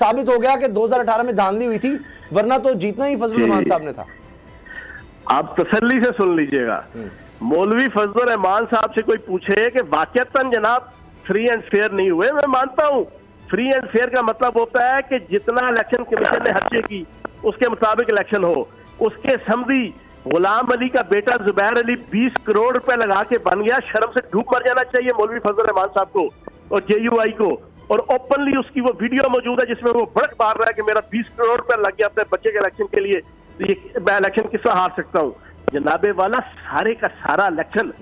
साबित हो गया कि 2018 में धांधली हुई थी, वरना तो जीतना ही फजलुर रहमान साहब ने था। आप तसल्ली से सुन लीजिएगा, मौलवी फजलुर रहमान साहब से कोई पूछे कि वाकईतन जनाब फ्री एंड फेयर नहीं हुए, मैं मानता हूं फ्री एंड फेयर का मतलब होता है कि जितना इलेक्शन कमीशन ने हर्जे की उसके मुताबिक इलेक्शन हो। उसके समधी गुलाम अली का बेटा जुबैर अली 20 करोड़ रुपए लगा के बन गया, शर्म से डूब मर जाना चाहिए मौलवी फजलुर रहमान साहब को और JUI को। और ओपनली उसकी वो वीडियो मौजूद है जिसमें वो भड़क मार रहा है कि मेरा 20 करोड़ रुपए लग गया अपने बच्चे के इलेक्शन के लिए, ये मैं इलेक्शन किससे हार सकता हूँ। जनाबे वाला सारे का सारा इलेक्शन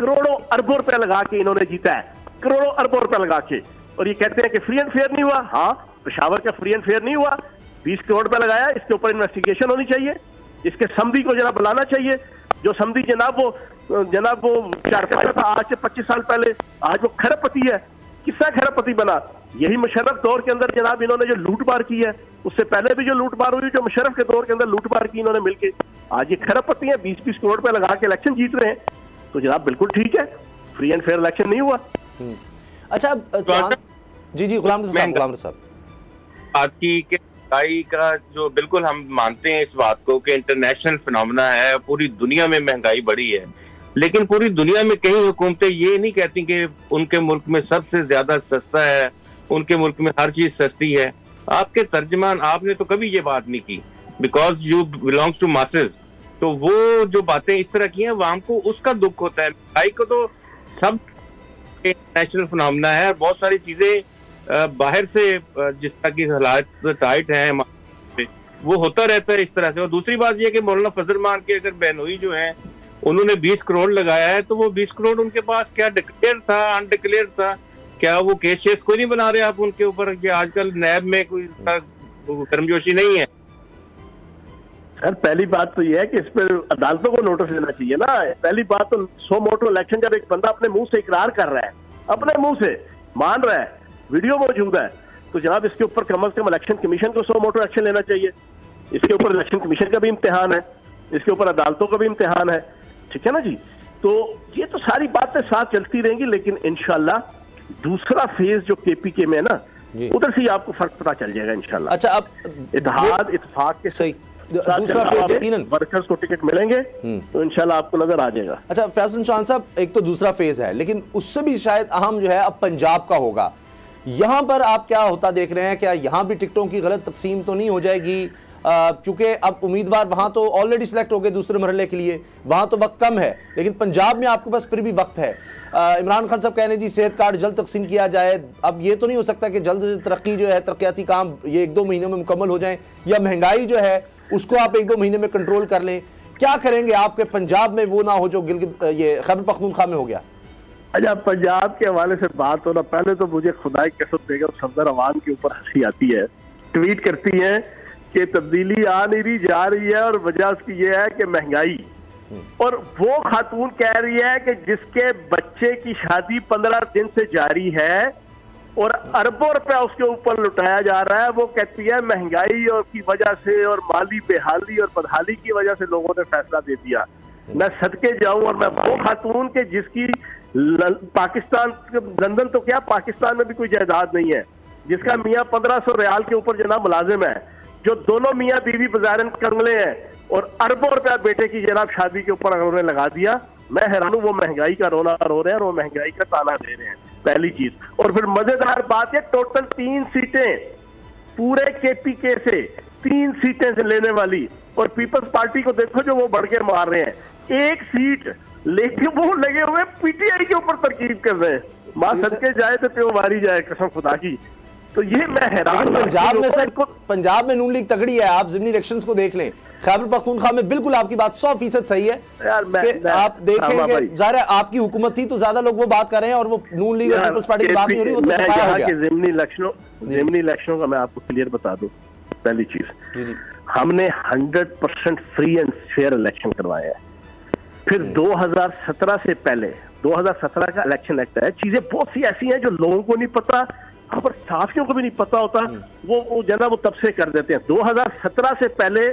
करोड़ों अरबों रुपए लगा के इन्होंने जीता है, करोड़ों अरबों रुपए लगा के। और ये कहते हैं कि फ्री एंड फेयर नहीं हुआ। हाँ, पेशावर का फ्री एंड फेयर नहीं हुआ, 20 करोड़ रुपए लगाया, इसके ऊपर इन्वेस्टिगेशन होनी चाहिए, इसके समधी को जनाब बुलाना चाहिए। जो समधी जनाब वो चारपतिया था आज से 25 साल पहले, आज वो खरबपति है। किसका खरबपति बना? यही मुशर्रफ दौर के अंदर जनाब इन्होंने जो लूटमार की है, उससे पहले भी जो लूटमार हुई, जो मुशर्रफ के दौर के अंदर लूटमार की इन्होंने मिलकर, आज ये खरबपति है, 20-20 करोड़ रुपए लगा के इलेक्शन जीत रहे हैं। तो जनाब बिल्कुल ठीक है, फ्री एंड फेयर इलेक्शन नहीं हुआ। अच्छा जी गुलाम साहब आपकी महंगाई का जो बिल्कुल हम मानते हैं इस बात को कि इंटरनेशनल फिनोमेना है, पूरी दुनिया में महंगाई बढ़ी है, लेकिन पूरी दुनिया में कई हुकूमतें ये नहीं कहती कि उनके मुल्क में सबसे ज्यादा सस्ता है, उनके मुल्क में हर चीज सस्ती है। आपके तर्जमान आपने तो कभी ये बात नहीं की, because you belongs to masses. तो वो जो बातें इस तरह की हैं आवाम को उसका दुख होता है। महंगाई को तो सब इंटरनेशनल फिनोमेना है, बहुत सारी चीजें बाहर से जिस तरह की हालात टाइट है वो होता रहता है इस तरह से। और दूसरी बात यह कि मौलाना फजल रहमान के अगर बहनोई जो है उन्होंने 20 करोड़ लगाया है, तो वो 20 करोड़ उनके पास क्या डिक्लेयर था, अनडिक्लेयर था? क्या वो केस शेस कोई नहीं बना रहे आप उनके ऊपर कि आजकल नैब में कोई कर्मजोशी नहीं है? सर पहली बात तो यह है कि इस पर अदालतों को नोटिस देना चाहिए ना। पहली बात तो सो मोटो इलेक्शन, जब एक बंदा अपने मुंह से इकरार कर रहा है, अपने मुंह से मान रहा है, वीडियो मौजूद है, तो जनाब इसके ऊपर कम अज कम इलेक्शन कमीशन को सो मोटो एक्शन लेना चाहिए। इसके ऊपर इलेक्शन कमीशन का भी इम्तिहान है, इसके ऊपर अदालतों का भी इम्तिहान है, ठीक है ना जी। तो ये तो सारी बातें साथ चलती रहेंगी, लेकिन इंशाल्लाह दूसरा फेज जो KPK में है ना, उधर से ही आपको फर्क पता चल जाएगा इंशाल्लाह। अच्छा, अब इत्तेहाद इत्तेफाक के सही दूसरा फेज यकीनन वर्कर्स को टिकट मिलेंगे तो इंशाल्लाह आपको नजर आ जाएगा। अच्छा फैसल चौहान साहब, एक तो दूसरा फेज है, लेकिन उससे भी शायद अहम जो है अब पंजाब का होगा। यहां पर आप क्या होता देख रहे हैं? क्या यहां भी टिकटों की गलत तकसीम तो नहीं हो जाएगी? क्योंकि अब उम्मीदवार वहां तो ऑलरेडी सिलेक्ट हो गए दूसरे मरहले के लिए, वहां तो वक्त कम है, लेकिन पंजाब में आपके पास फिर भी वक्त है। इमरान खान साहब कह रहे हैं जी सेहत कार्ड जल्द तकसीम किया जाए। अब ये तो नहीं हो सकता कि जल्द तरक्की जो है, तरक्याती काम ये 1-2 महीनों में मुकम्मल हो जाए, या महंगाई जो है उसको आप 1-2 महीने में कंट्रोल कर लें। क्या करेंगे आपके पंजाब में वो ना हो जो ये खैबर पख्तूनख्वा में हो गया? अच्छा, पंजाब के हवाले से बात हो ना, पहले तो मुझे खुदाई कसम देगा सफदर अवाम के ऊपर हंसी आती है। ट्वीट करती है कि तब्दीली आ नहीं रही, जा रही है, और वजह उसकी ये है कि महंगाई। और वो खातून कह रही है कि जिसके बच्चे की शादी 15 दिन से जारी है और अरबों रुपया उसके ऊपर लुटाया जा रहा है, वो कहती है महंगाई और की वजह से और माली बेहाली और बदहाली की वजह से लोगों ने फैसला दे दिया। मैं सदके जाऊं, और मैं वो खातून के जिसकी पाकिस्तान, लंदन तो क्या पाकिस्तान में भी कोई जायदाद नहीं है, जिसका मियाँ 1500 रियाल के ऊपर जनाब मुलाजिम है, जो दोनों मियाँ बीवी बजारन कंगले हैं, और अरबों रुपया बेटे की जनाब शादी के ऊपर उन्होंने लगा दिया। मैं हैरान हूं, वो महंगाई का रोना रो रहे हैं और वो महंगाई का ताना दे रहे हैं, पहली चीज। और फिर मजेदार बात है, टोटल 3 सीटें पूरे KPK से 3 सीटें से लेने वाली, और पीपल्स पार्टी को देखो जो वो बढ़ के मार रहे हैं, 1 सीट लेकिन वो लगे हुए PTI के ऊपर तरकीब कर रहे हैं। मां सदके जाए तो प्यो मारी जाए, कसम खुदा की। तो ये मैं हैरान। पंजाब में सर, पंजाब में नून लीग तगड़ी है, आप ज़िमनी इलेक्शंस को देख लें। खैबर पख्तूनख्वा में बिल्कुल आपकी बात 100% सही है यार। आप देखेंगे ज़ाहिर है आपकी हुकूमत थी तो ज्यादा लोग वो बात कर रहे हैं, और वो नून लीग और पीपल्स पार्टी की बात नहीं हो रही, वो तो सफाया हो गया। ज़िमनी इलेक्शनों का मैं आपको क्लियर बता दूं, पहली चीज हमने 100% फ्री एंड फेयर इलेक्शन करवाए हैं। फिर 2017 से पहले 2017 का इलेक्शन एक्ट है, चीजें बहुत सी ऐसी हैं जो लोगों को नहीं पता, खबर साथियों को भी नहीं पता होता, वो जना वो तब से कर देते हैं। 2017 से पहले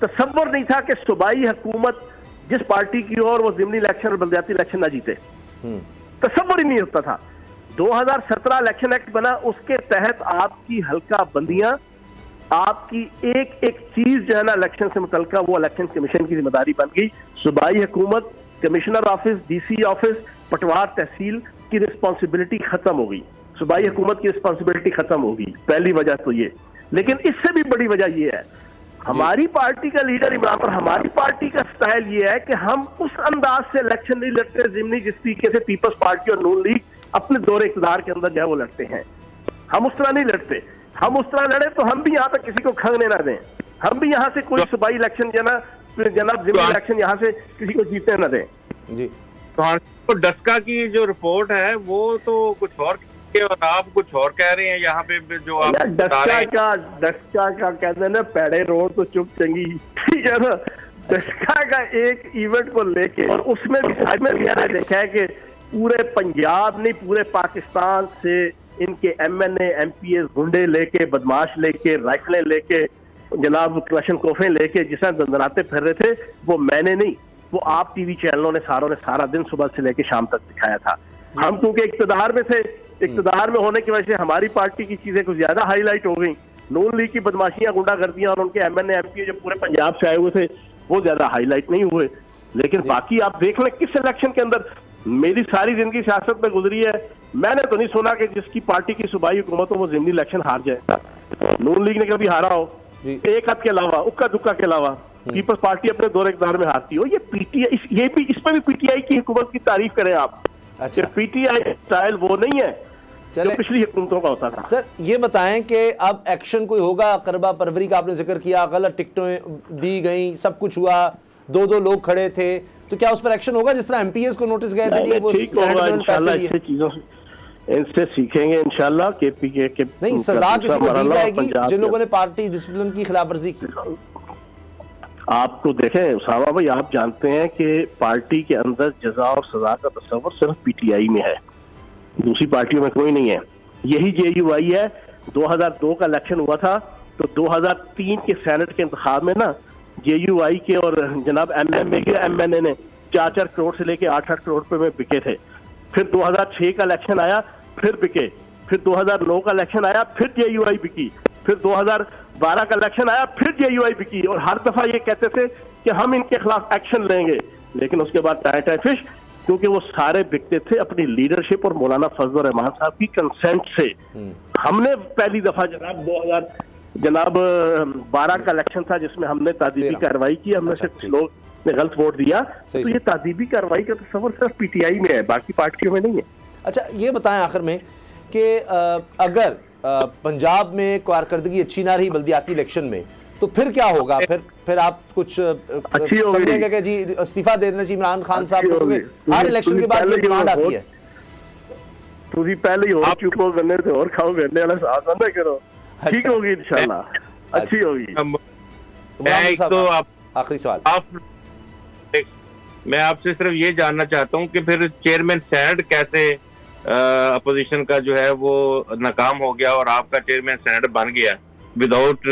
तसव्वुर नहीं था कि सूबाई हुकूमत जिस पार्टी की और वो ज़िमनी इलेक्शन और बलदियाती इलेक्शन ना जीते, तसव्वुर ही नहीं होता था। 2017 इलेक्शन एक्ट बना, उसके तहत आपकी हल्का बंदियां, आपकी एक एक चीज जो है ना इलेक्शन से मुतल्लिका, वो इलेक्शन कमीशन की जिम्मेदारी बन गई। सूबाई हुकूमत, कमिश्नर ऑफिस, डीसी ऑफिस, पटवार तहसील की रिस्पॉन्सिबिलिटी खत्म हो गई, सूबाई हुकूमत की रिस्पॉन्सिबिलिटी खत्म हो गई। पहली वजह तो ये, लेकिन इससे भी बड़ी वजह ये है, हमारी पार्टी का लीडर इमरान पर, हमारी पार्टी का स्टाइल ये है कि हम उस अंदाज से इलेक्शन नहीं लड़ते जिमनी जिस तरीके से पीपल्स पार्टी और नून लीग अपने दौरे इक़्तिदार के अंदर जो है वो लड़ते हैं। हम उस तरह नहीं लड़ते। हम उस तरह लड़े तो हम भी यहाँ तक किसी को खंगने ना दें, हम भी यहाँ से कोई सूबाई इलेक्शन जनाब जिमनी इलेक्शन यहाँ से किसी को जीतने ना दें। जी तो डस्का की जो रिपोर्ट है वो तो कुछ और और आप कुछ और कह रहे हैं यहाँ पे जो आप डस्का का कहते हैं ना, पैड़े रोड तो चुप चंगी, ठीक है ना। डस्का का एक इवेंट को लेके, और उसमें भी मैंने देखा है कि पूरे पंजाब नहीं पूरे पाकिस्तान से इनके MNA MPs गुंडे लेके, बदमाश लेके, राइफलें लेके, जनाब क्लशन कोफे लेके जिस तरह दंदनाते फिर रहे थे, वो मैंने नहीं, वो आप टीवी चैनलों ने सारा दिन सुबह से लेके शाम तक दिखाया था। हम क्योंकि इक़्तिदार में थे, इक़्तिदार में होने की वजह से हमारी पार्टी की चीजें कुछ ज्यादा हाईलाइट हो गई। नून लीग की बदमाशियां, गुंडागर्दियां और उनके MNA MP जो पूरे पंजाब से आए हुए थे वो ज्यादा हाईलाइट नहीं हुए। लेकिन बाकी आप देख लें किस इलेक्शन के अंदर, मेरी सारी जिंदगी सियासत में गुजरी है, मैंने तो नहीं सुना कि जिसकी पार्टी की सूबाई हुकूमत हो वो जिमनी इलेक्शन हार जाए। नून लीग ने कभी हारा हो, एक हद के अलावा, उक्का दुक्का के अलावा, पीपल्स पार्टी अपने दौरे इक़्तिदार में हारती हो। ये PTI, ये भी इस पर भी PTI की हुकूमत की तारीफ करें आप। अच्छा, PTI स्टाइल वो नहीं है जो पिछली हुकूमतों का होता था। सर ये बताएं कि अब एक्शन कोई होगा? करबा परवरी का आपने जिक्र किया, गलत टिकटें दी गई, सब कुछ हुआ, 2-2 लोग खड़े थे, तो क्या उस पर एक्शन होगा? जिस तरह MPs को नोटिस गए थे कि वो इनसे सीखेंगे इंशाल्लाह। KPK के नहीं, सजा किसी को दी जाएगी जिन लोगों ने पार्टी डिसिप्लिन की खिलाफवर्जी की? आप तो देखें उसामा भाई, आप जानते हैं कि पार्टी के अंदर जजा और सजा का तस्वर सिर्फ PTI में है, दूसरी पार्टियों में कोई नहीं है। यही JUI है। 2002 का इलेक्शन हुआ था तो 2003 के सेनेट के इंतखाब में ना JUI के और जनाब MMA के MNA ने 4-4 करोड़ से लेके 8-8 करोड़ रुपए में बिके थे। फिर 2006 का इलेक्शन आया, फिर बिके। फिर 2009 का इलेक्शन आया, फिर JUI बिकी। फिर 2012 का इलेक्शन आया, फिर JUI बिकी। और हर दफा ये कहते थे कि हम इनके खिलाफ एक्शन लेंगे, लेकिन उसके बाद टाई फिश, क्योंकि वो सारे बिकते थे अपनी लीडरशिप और मौलाना फजल रहमान साहब की कंसेंट से। हमने पहली दफा जनाब 2012 का इलेक्शन था जिसमें हमने तादीबी कार्रवाई की, हमने सिर्फ लोग ने गलत वोट दिया, तो ये तादीबी कार्रवाई का तस्वर सिर्फ PTI में है, बाकी पार्टियों में नहीं है। अच्छा ये बताएं आखिर में कि अगर पंजाब में कारकर्दगी अच्छी ना रही बल्दियाती इलेक्शन में, तो फिर क्या होगा? फिर आप कुछ समझेंगे कि जी इस्तीफा दे देना चाहिए इमरान खान साहब को? हर इलेक्शन के बाद ये डिमांड आती है। तुझी पहले ही और चुप करने थे और खाओ करने वाला साथ ना करो, ठीक होगी इंशाल्लाह, अच्छी होगी। तो आखिरी सवाल मैं आपसे सिर्फ ये जानना चाहता हूँ कि फिर चेयरमैन सेनेट कैसे अपोजिशन का जो है वो नाकाम हो गया और आपका चेयरमैन सेनेट बन गया विदाउट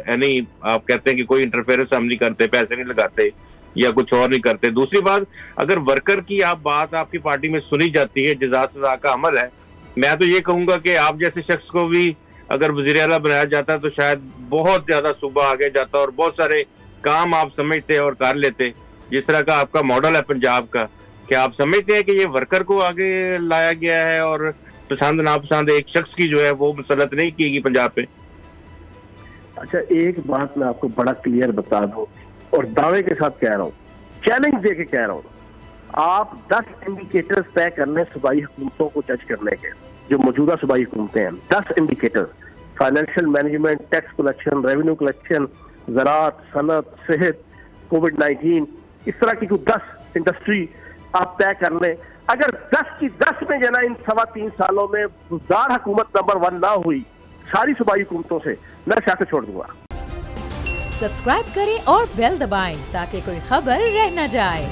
एनी, आप कहते हैं कि कोई इंटरफेरेंस हम नहीं करते, पैसे नहीं लगाते या कुछ और नहीं करते। दूसरी बात, अगर वर्कर की आप बात आपकी पार्टी में सुनी जाती है, जज़ा सजा का अमल है, मैं तो ये कहूंगा कि आप जैसे शख्स को भी अगर वज़ीर आला बनाया जाता तो शायद बहुत ज्यादा सूबा आगे जाता और बहुत सारे काम आप समझते और कर लेते, जिस तरह का आपका मॉडल है पंजाब का। क्या आप समझते हैं कि ये वर्कर को आगे लाया गया है और पसंद नापसंद एक शख्स की जो है वो मुसलत नहीं की गई पंजाब पे? अच्छा, एक बात मैं आपको बड़ा क्लियर बता दूं और दावे के साथ कह रहा हूँ, चैलेंज दे के कह रहा हूँ, आप 10 इंडिकेटर्स तय करने सूबाई हुकूमतों को जज करने के, जो मौजूदा सूबाई हुकूमतें हैं, 10 indicators, financial management, tax collection, revenue collection, ज़राअत, सनत, सेहत, कोविड-19, इस तरह की 10 इंडस्ट्री आप तय कर लें। अगर 10 की 10 में जना इन 3.25 सालों में गुज़ार हुकूमत नंबर 1 ना हुई सारी सूबाई हुकूमतों से, मैं सियासत छोड़ दूंगा। सब्सक्राइब करें और बेल दबाएं ताकि कोई खबर रह न जाए।